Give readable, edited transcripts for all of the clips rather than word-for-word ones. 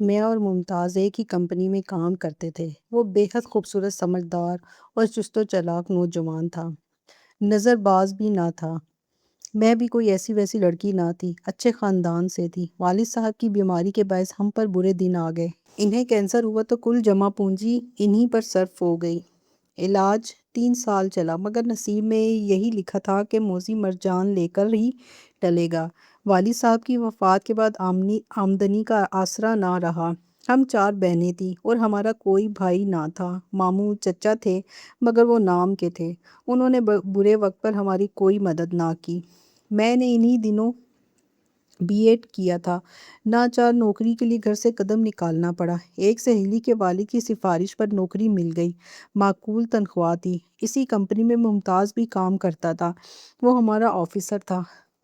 میں اور ممتاز ایک ہی کمپنی میں کام کرتے تھے۔ وہ بے حد خوبصورت، سمجھدار اور چست و چالاک نوجوان تھا، نظر باز بھی نہ تھا۔ میں بھی کوئی ایسی ویسی لڑکی نہ تھی، اچھے خاندان سے تھی۔ والد صاحب کی بیماری کے باعث ہم پر برے دن آ گئے۔ انہیں کینسر ہوا تو کل جمع پونجی انہی پر صرف ہو گئی۔ علاج 3 سال چلا، مگر نصیب میں یہی لکھا تھا کہ موذی مرجان لے کر ہی ٹلے گا۔ والد صاحب کی وفات کے بعد آمدنی کا آسرا نہ رہا۔ ہم 4 بہنیں تھیں اور ہمارا کوئی بھائی نہ تھا۔ ماموں چچا تھے، مگر وہ نام کے تھے۔ انہوں نے برے وقت پر ہماری کوئی مدد نہ کی۔ میں نے انہی دنوں B.Ed کیا تھا۔ ناچار نوکری کے لیے گھر سے قدم نکالنا پڑا۔ ایک سہیلی کے والد کی سفارش پر نوکری مل گئی۔ معقول تنخواہ تھی۔ اسی کمپنی میں ممتاز بھی کام کرتا تھا۔ وہ ہمارا آفیسر تھا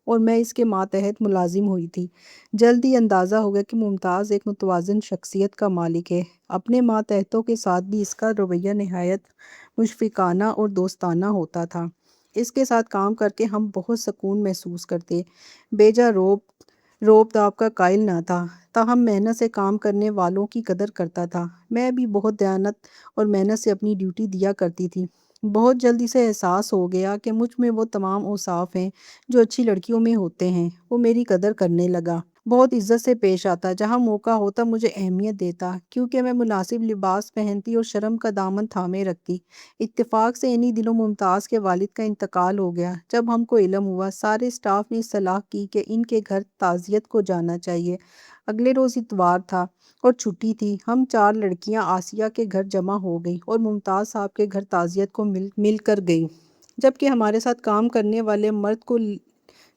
اور میں اس کے ماتحت ملازم ہوئی تھی۔ جلد ہی اندازہ ہو گیا کہ ممتاز ایک متوازن شخصیت کا مالک ہے۔ اپنے ماتحتوں کے ساتھ بھی اس کا رویہ نہایت مشفقانہ اور دوستانہ ہوتا تھا۔ اس کے ساتھ کام کر کے ہم بہت سکون محسوس کرتے۔ بیجا روب داب کا قائل نہ تھا، تاہم محنت سے کام کرنے والوں کی قدر کرتا تھا۔ میں بھی بہت دیانت اور محنت سے اپنی ڈیوٹی دیا کرتی تھی۔ بہت جلد اسے احساس ہو گیا کہ مجھ میں وہ تمام اوصاف ہیں جو اچھی لڑکیوں میں ہوتے ہیں۔ وہ میری قدر کرنے لگا۔ بہت عزت سے پیش آتا، جہاں موقع ہوتا مجھے اہمیت دیتا، کیونکہ میں مناسب لباس پہنتی اور شرم کا دامن تھامے رکھتی۔ اتفاق سے انہی دنوں ممتاز کے والد کا انتقال ہو گیا۔ جب ہم کو علم ہوا، سارے اسٹاف نے صلاح کی کہ ان کے گھر تعزیت کو جانا چاہیے۔ اگلے روز اتوار تھا اور چھٹی تھی۔ ہم 4 لڑکیاں آسیہ کے گھر جمع ہو گئیں اور ممتاز صاحب کے گھر تعزیت کو مل کر گئیں، جبکہ ہمارے ساتھ کام کرنے والے مرد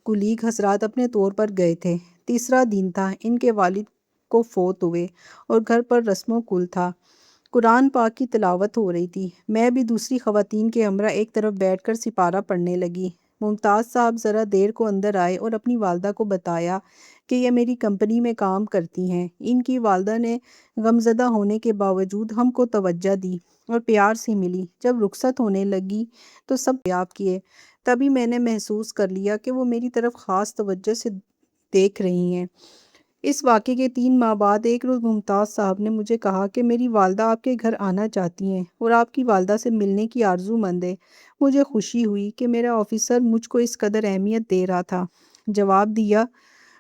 کولیگ حضرات اپنے طور پر گئے تھے۔ تیسرا دن تھا، ان کے والد کو فوت ہوئے اور گھر پر رسم و کل تھا۔ قرآن پاک کی تلاوت ہو رہی تھی۔ میں بھی دوسری خواتین کے ہمراہ ایک طرف بیٹھ کر سپارہ پڑھنے لگی۔ ممتاز صاحب ذرا دیر کو اندر آئے اور اپنی والدہ کو بتایا کہ یہ میری کمپنی میں کام کرتی ہیں۔ ان کی والدہ نے غمزدہ ہونے کے باوجود ہم کو توجہ دی اور پیار سے ملی۔ جب رخصت ہونے لگی تو سب دریافت کیے۔ تبھی میں نے محسوس کر لیا کہ وہ میری طرف خاص توجہ سے دیکھ رہی ہیں۔ اس واقعے کے 3 ماہ بعد ایک روز ممتاز صاحب نے مجھے کہا کہ میری والدہ آپ کے گھر آنا چاہتی ہیں اور آپ کی والدہ سے ملنے کی آرزو مند ہے۔ مجھے خوشی ہوئی کہ میرا آفیسر مجھ کو اس قدر اہمیت دے رہا تھا۔ جواب دیا،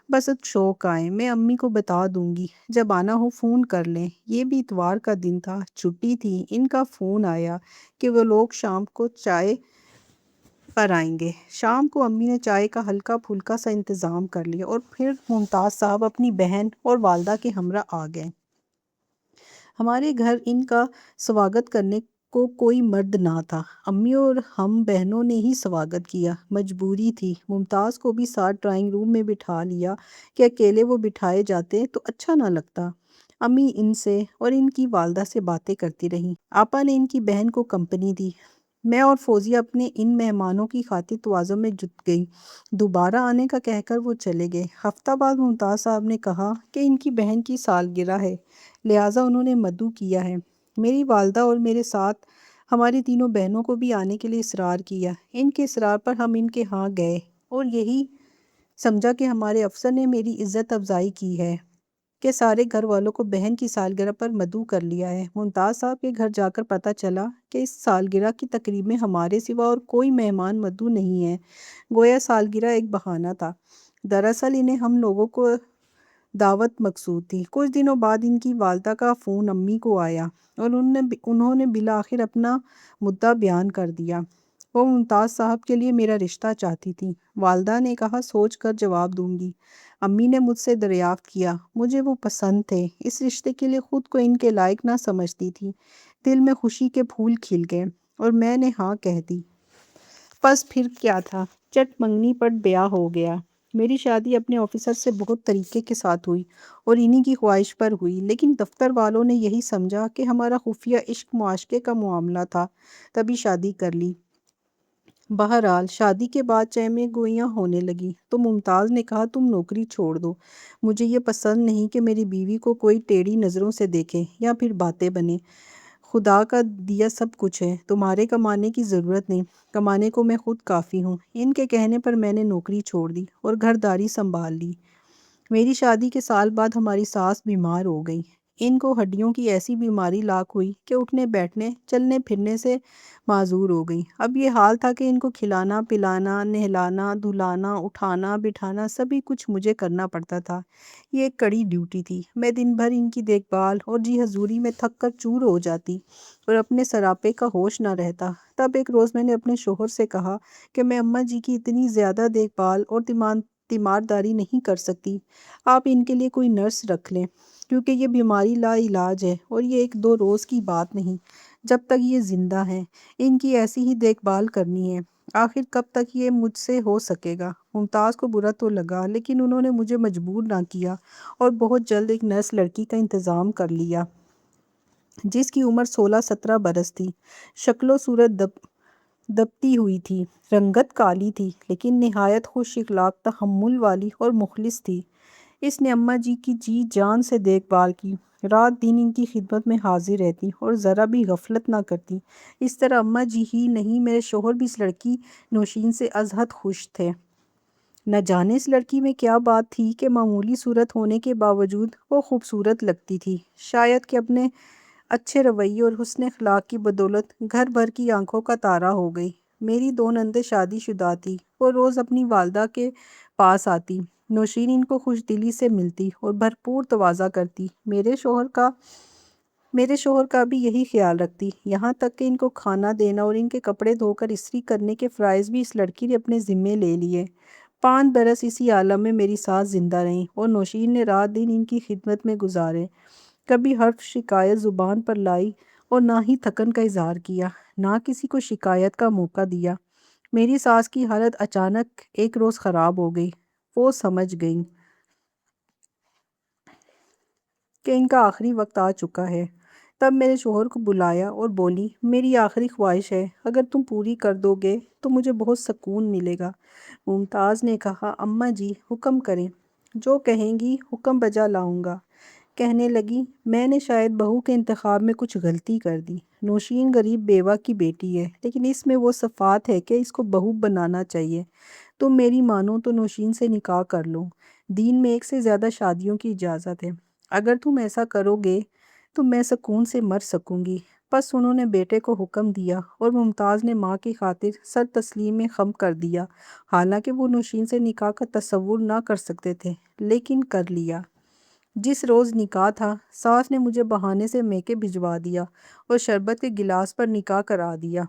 بس شوق آئے، میں امی کو بتا دوں گی، جب آنا ہو فون کر لیں۔ یہ بھی اتوار کا دن تھا، چھٹی تھی۔ ان کا فون آیا کہ وہ لوگ شام کو چائے پر آئیں گے۔ شام کو امی نے چائے کا ہلکا پھلکا سا انتظام کر لیا اور پھر ممتاز صاحب اپنی بہن اور والدہ کے ہمراہ آ گئے۔ ہمارے گھر ان کا سواگت کرنے کو کوئی مرد نہ تھا۔ امی اور ہم بہنوں نے ہی سواگت کیا، مجبوری تھی۔ ممتاز کو بھی ساتھ ڈرائنگ روم میں بٹھا لیا کہ اکیلے وہ بٹھائے جاتے تو اچھا نہ لگتا۔ امی ان سے اور ان کی والدہ سے باتیں کرتی رہیں۔ آپا نے ان کی بہن کو کمپنی دی۔ میں اور فوزیہ اپنے ان مہمانوں کی خاطر تواضع میں جٹ گئی۔ دوبارہ آنے کا کہہ کر وہ چلے گئے۔ ہفتہ بعد ممتاز صاحب نے کہا کہ ان کی بہن کی سالگرہ ہے، لہٰذا انہوں نے مدعو کیا ہے۔ میری والدہ اور میرے ساتھ ہماری تینوں بہنوں کو بھی آنے کے لیے اصرار کیا۔ ان کے اصرار پر ہم ان کے ہاں گئے اور یہی سمجھا کہ ہمارے افسر نے میری عزت افزائی کی ہے کہ سارے گھر والوں کو بہن کی سالگرہ پر مدعو کر لیا ہے۔ ممتاز صاحب کے گھر جا کر پتہ چلا کہ اس سالگرہ کی تقریب میں ہمارے سوا اور کوئی مہمان مدعو نہیں ہے، گویا سالگرہ ایک بہانہ تھا۔ دراصل انہیں ہم لوگوں کو دعوت مقصود تھی۔ کچھ دنوں بعد ان کی والدہ کا فون امی کو آیا اور انہوں نے بالآخر اپنا مدعا بیان کر دیا۔ وہ ممتاز صاحب کے لیے میرا رشتہ چاہتی تھیں۔ والدہ نے کہا، سوچ کر جواب دوں گی۔ امی نے مجھ سے دریافت کیا، مجھے وہ پسند تھے، اس رشتے کے لیے خود کو ان کے لائق نہ سمجھتی تھی۔ دل میں خوشی کے پھول کھل گئے اور میں نے ہاں کہہ دی۔ بس پھر کیا تھا، چٹ منگنی پٹ بیاہ ہو گیا۔ میری شادی اپنے آفیسر سے بہت طریقے کے ساتھ ہوئی اور انہی کی خواہش پر ہوئی، لیکن دفتر والوں نے یہی سمجھا کہ ہمارا خفیہ عشق معاشقے کا معاملہ تھا، تبھی شادی کر لی۔ بہرحال شادی کے بعد چہمے گوئیاں ہونے لگی تو ممتاز نے کہا، تم نوکری چھوڑ دو، مجھے یہ پسند نہیں کہ میری بیوی کو کوئی ٹیڑھی نظروں سے دیکھے یا پھر باتیں بنے۔ خدا کا دیا سب کچھ ہے، تمہارے کمانے کی ضرورت نہیں، کمانے کو میں خود کافی ہوں۔ ان کے کہنے پر میں نے نوکری چھوڑ دی اور گھر داری سنبھال لی۔ میری شادی کے سال بعد ہماری ساس بیمار ہو گئی۔ ان کو ہڈیوں کی ایسی بیماری لاحق ہوئی کہ اٹھنے بیٹھنے چلنے پھرنے سے معذور ہو گئی۔ اب یہ حال تھا کہ ان کو کھلانا پلانا نہلانا دھلانا اٹھانا بٹھانا سبھی کچھ مجھے کرنا پڑتا تھا۔ یہ ایک کڑی ڈیوٹی تھی۔ میں دن بھر ان کی دیکھ بھال اور جی حضوری میں تھک کر چور ہو جاتی اور اپنے سراپے کا ہوش نہ رہتا۔ تب ایک روز میں نے اپنے شوہر سے کہا کہ میں اماں جی کی اتنی زیادہ دیکھ بھال اور تیمارداری نہیں کر سکتی، آپ ان کے لیے کوئی نرس رکھ لیں، کیونکہ یہ بیماری لا علاج ہے اور یہ ایک دو روز کی بات نہیں، جب تک یہ زندہ ہیں ان کی ایسی ہی دیکھ بھال کرنی ہے۔ آخر کب تک یہ مجھ سے ہو سکے گا؟ ممتاز کو برا تو لگا، لیکن انہوں نے مجھے مجبور نہ کیا اور بہت جلد ایک نرس لڑکی کا انتظام کر لیا، جس کی عمر 16-17 برس تھی۔ شکل و صورت دبتی ہوئی تھی، رنگت کالی تھی، لیکن نہایت خوش اخلاق تحمل والی اور مخلص تھی۔ اس نے اماں جی کی جی جان سے دیکھ بھال کی، رات دن ان کی خدمت میں حاضر رہتی اور ذرا بھی غفلت نہ کرتی۔ اس طرح اماں جی ہی نہیں، میرے شوہر بھی اس لڑکی نوشین سے ازحد خوش تھے۔ نہ جانے اس لڑکی میں کیا بات تھی کہ معمولی صورت ہونے کے باوجود وہ خوبصورت لگتی تھی۔ شاید کہ اپنے اچھے رویے اور حسن اخلاق کی بدولت گھر بھر کی آنکھوں کا تارا ہو گئی۔ میری دو نندیں شادی شدہ تھی، وہ روز اپنی والدہ کے پاس آتی۔ نوشین ان کو خوش دلی سے ملتی اور بھرپور تواضع کرتی، میرے شوہر کا بھی یہی خیال رکھتی، یہاں تک کہ ان کو کھانا دینا اور ان کے کپڑے دھو کر استری کرنے کے فرائض بھی اس لڑکی نے اپنے ذمے لے لیے۔ 5 برس اسی عالم میں میری ساس زندہ رہیں اور نوشین نے رات دن ان کی خدمت میں گزارے، کبھی حرف شکایت زبان پر لائی اور نہ ہی تھکن کا اظہار کیا، نہ کسی کو شکایت کا موقع دیا۔ میری ساس کی حالت اچانک ایک روز خراب ہو گئی۔ وہ سمجھ گئیں کہ ان کا آخری وقت آ چکا ہے۔ تب میرے شوہر کو بلایا اور بولی، میری آخری خواہش ہے، اگر تم پوری کر دو گے تو مجھے بہت سکون ملے گا۔ ممتاز نے کہا، اماں جی حکم کریں، جو کہیں گی حکم بجا لاؤں گا۔ کہنے لگی، میں نے شاید بہو کے انتخاب میں کچھ غلطی کر دی۔ نوشین غریب بیوہ کی بیٹی ہے، لیکن اس میں وہ صفات ہے کہ اس کو بہو بنانا چاہیے۔ تم میری مانو تو نوشین سے نکاح کر لو۔ دین میں 1 سے زیادہ شادیوں کی اجازت ہے۔ اگر تم ایسا کرو گے تو میں سکون سے مر سکوں گی۔ بس انہوں نے بیٹے کو حکم دیا اور ممتاز نے ماں کی خاطر سر تسلیم میں خم کر دیا، حالانکہ وہ نوشین سے نکاح کا تصور نہ کر سکتے تھے، لیکن کر لیا۔ جس روز نکاح تھا، ساس نے مجھے بہانے سے میکے بھجوا دیا اور شربت کے گلاس پر نکاح کرا دیا۔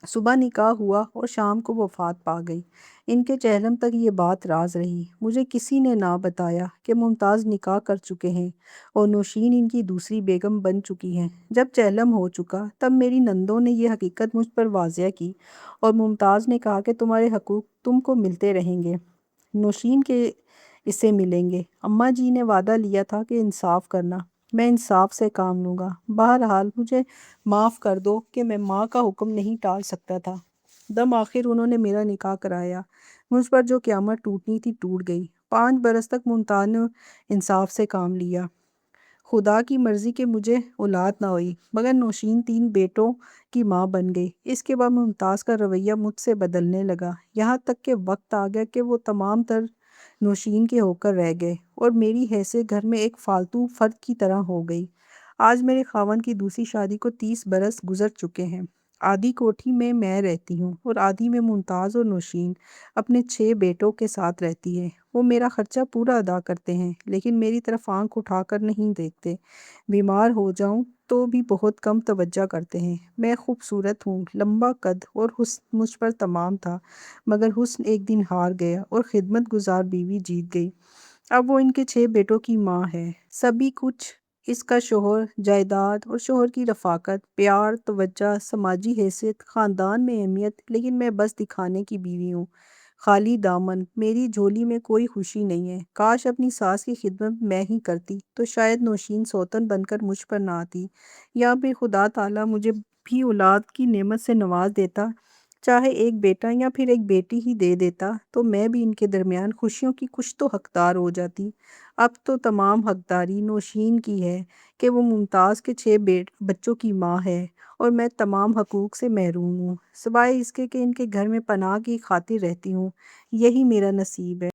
صبح نکاح ہوا اور شام کو وفات پا گئی۔ ان کے چہلم تک یہ بات راز رہی۔ مجھے کسی نے نہ بتایا کہ ممتاز نکاح کر چکے ہیں اور نوشین ان کی دوسری بیگم بن چکی ہیں۔ جب چہلم ہو چکا تب میری نندوں نے یہ حقیقت مجھ پر واضح کی اور ممتاز نے کہا کہ تمہارے حقوق تم کو ملتے رہیں گے، نوشین کے اسے ملیں گے۔ اماں جی نے وعدہ لیا تھا کہ انصاف کرنا، میں انصاف سے کام لوں گا۔ بہرحال مجھے معاف کر دو کہ میں ماں کا حکم نہیں ٹال سکتا تھا۔ دم آخر انہوں نے میرا نکاح کرایا۔ مجھ پر جو قیامت ٹوٹنی تھی ٹوٹ گئی۔ 5 برس تک ممتاز نے انصاف سے کام لیا۔ خدا کی مرضی کہ مجھے اولاد نہ ہوئی، مگر نوشین 3 بیٹوں کی ماں بن گئی۔ اس کے بعد ممتاز کا رویہ مجھ سے بدلنے لگا، یہاں تک کہ وقت آ گیا کہ وہ تمام تر نوشین کے ہو کر رہ گئے اور میری حیثیت گھر میں ایک فالتو فرد کی طرح ہو گئی۔ آج میرے خاوند کی دوسری شادی کو 30 برس گزر چکے ہیں۔ آدھی کوٹھی میں رہتی ہوں اور آدھی میں ممتاز اور نوشین اپنے 6 بیٹوں کے ساتھ رہتی ہے۔ وہ میرا خرچہ پورا ادا کرتے ہیں، لیکن میری طرف آنکھ اٹھا کر نہیں دیکھتے۔ بیمار ہو جاؤں تو بھی بہت کم توجہ کرتے ہیں۔ میں خوبصورت ہوں، لمبا قد اور حسن مجھ پر تمام تھا، مگر حسن ایک دن ہار گیا اور خدمت گزار بیوی جیت گئی۔ اب وہ ان کے 6 بیٹوں کی ماں ہے۔ سبھی کچھ اس کا شوہر، جائیداد اور شوہر کی رفاقت، پیار، توجہ، سماجی حیثیت، خاندان میں اہمیت، لیکن میں بس دکھانے کی بیوی ہوں، خالی دامن، میری جھولی میں کوئی خوشی نہیں ہے۔ کاش اپنی ساس کی خدمت میں ہی کرتی تو شاید نوشین سوتن بن کر مجھ پر نہ آتی، یا پھر خدا تعالیٰ مجھے بھی اولاد کی نعمت سے نواز دیتا، چاہے ایک بیٹا یا پھر ایک بیٹی ہی دے دیتا، تو میں بھی ان کے درمیان خوشیوں کی کچھ تو حقدار ہو جاتی۔ اب تو تمام حقداری نوشین کی ہے کہ وہ ممتاز کے 6 بچوں کی ماں ہے اور میں تمام حقوق سے محروم ہوں، سوائے اس کے کہ ان کے گھر میں پناہ کی خاطر رہتی ہوں۔ یہی میرا نصیب ہے۔